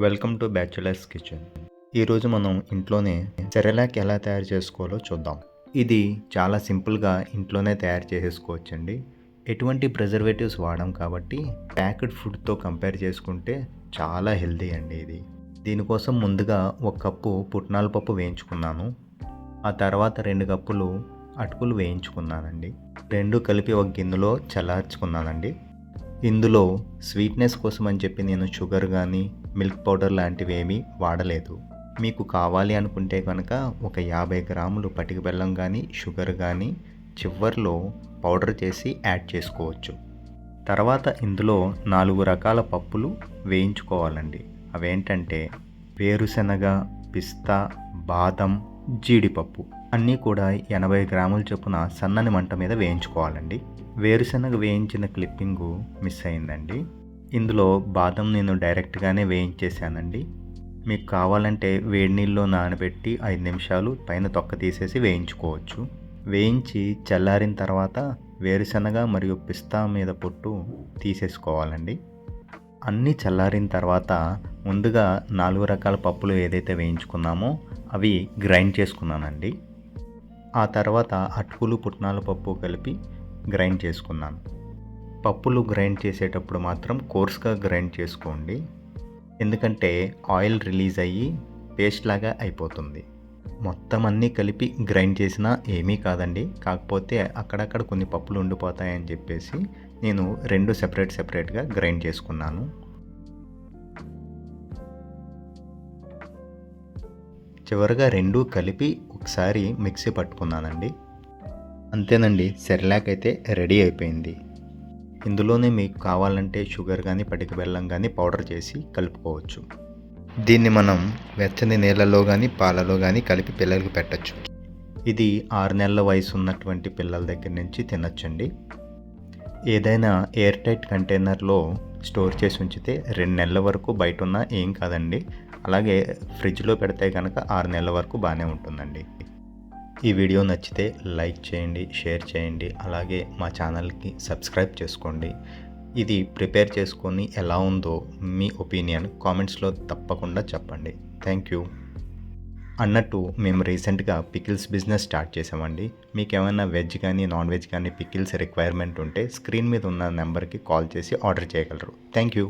Welcome to bachelors kitchen. ఈరోజు మనం ఇంట్లోనే సెరెలాక్ ఎలా తయారు చేసుకోవాలో చూద్దాం. ఇది చాలా సింపుల్గా ఇంట్లోనే తయారు చేసేసుకోవచ్చండి. ఎటువంటి ప్రిజర్వేటివ్స్ వాడం కాబట్టి ప్యాక్డ్ ఫుడ్తో కంపేర్ చేసుకుంటే చాలా హెల్తీ అండి ఇది. దీనికోసం ముందుగా 1 కప్పు పుట్నాల పప్పు వేయించుకున్నాను. ఆ తర్వాత 2 కప్పులు అటుకులు వేయించుకున్నానండి. 2 కలిపి ఒక గిన్నెలో చల్లార్చుకున్నానండి. ఇందులో స్వీట్నెస్ కోసం అని చెప్పి నేను షుగర్ కానీ మిల్క్ పౌడర్ లాంటివి ఏమీ వాడలేదు. మీకు కావాలి అనుకుంటే కనుక ఒక 50 గ్రాములు పటిక బెల్లం కానీ షుగర్ కానీ చివర్లో పౌడర్ చేసి యాడ్ చేసుకోవచ్చు. తర్వాత ఇందులో 4 రకాల పప్పులు వేయించుకోవాలండి. అవేంటంటే వేరుశనగ, పిస్తా, బాదం, జీడిపప్పు అన్నీ కూడా 80 గ్రాముల చొప్పున సన్నని మంట మీద వేయించుకోవాలండి. వేరుశనగ వేయించిన క్లిప్పింగు మిస్ అయిందండి. ఇందులో బాదం నేను డైరెక్ట్గానే వేయించేసానండి. మీకు కావాలంటే వేడి నీళ్ళలో నానబెట్టి 5 నిమిషాలు పైన తొక్క తీసేసి వేయించుకోవచ్చు. వేయించి చల్లారిన తర్వాత వేరుశనగ మరియు పిస్తా మీద పొట్టు తీసేసుకోవాలండి. అన్నీ చల్లారిన తర్వాత ముందుగా 4 రకాల పప్పులు ఏదైతే వేయించుకున్నామో అవి గ్రైండ్ చేసుకున్నానండి. ఆ తర్వాత అటుకులు పుట్నాల పప్పు కలిపి గ్రైండ్ చేసుకున్నాను. పప్పులు గ్రైండ్ చేసేటప్పుడు మాత్రం కోర్స్గా గ్రైండ్ చేసుకోండి, ఎందుకంటే ఆయిల్ రిలీజ్ అయ్యి పేస్ట్ లాగా అయిపోతుంది. మొత్తం అన్నీ కలిపి గ్రైండ్ చేసినా ఏమీ కాదండి, కాకపోతే అక్కడక్కడ కొన్ని పప్పులు ఉండిపోతాయని చెప్పేసి నేను 2 సెపరేట్గా గ్రైండ్ చేసుకున్నాను. చివరగా 2 కలిపి ఒకసారి మిక్సీ పట్టుకున్నానండి. అంతేనండి, సెర్లాక్ అయితే రెడీ అయిపోయింది. ఇందులోనే మీకు కావాలంటే షుగర్ కానీ పటిక బెల్లం కానీ పౌడర్ చేసి కలుపుకోవచ్చు. దీన్ని మనం వెచ్చని నీళ్ళలో కానీ పాలలో కానీ కలిపి పిల్లలకు పెట్టచ్చు. ఇది 6 నెలల వయసు ఉన్నటువంటి పిల్లల దగ్గర నుంచి తినచ్చండి. ఏదైనా ఎయిర్ టైట్ కంటైనర్లో స్టోర్ చేసి ఉంచితే 2 నెలల వరకు బయట ఉన్నా ఏం కాదండి. అలాగే ఫ్రిడ్జ్లో పెడితే కనుక 6 నెలల వరకు బాగానే ఉంటుందండి. ఈ వీడియో నచ్చితే లైక్ చేయండి, షేర్ చేయండి, అలాగే మా ఛానల్కి సబ్స్క్రైబ్ చేసుకోండి. ఇది ప్రిపేర్ చేసుకొని ఎలా ఉందో మీ ఒపీనియన్ కామెంట్స్లో తప్పకుండా చెప్పండి. Thank you. అన్నట్టు మేము రీసెంట్గా పికిల్స్ బిజినెస్ స్టార్ట్ చేసామండి. మీకు ఏమైనా వెజ్ కానీ నాన్ వెజ్ కానీ పికిల్స్ రిక్వైర్మెంట్ ఉంటే స్క్రీన్ మీద ఉన్న నెంబర్కి కాల్ చేసి ఆర్డర్ చేయగలరు. Thank you.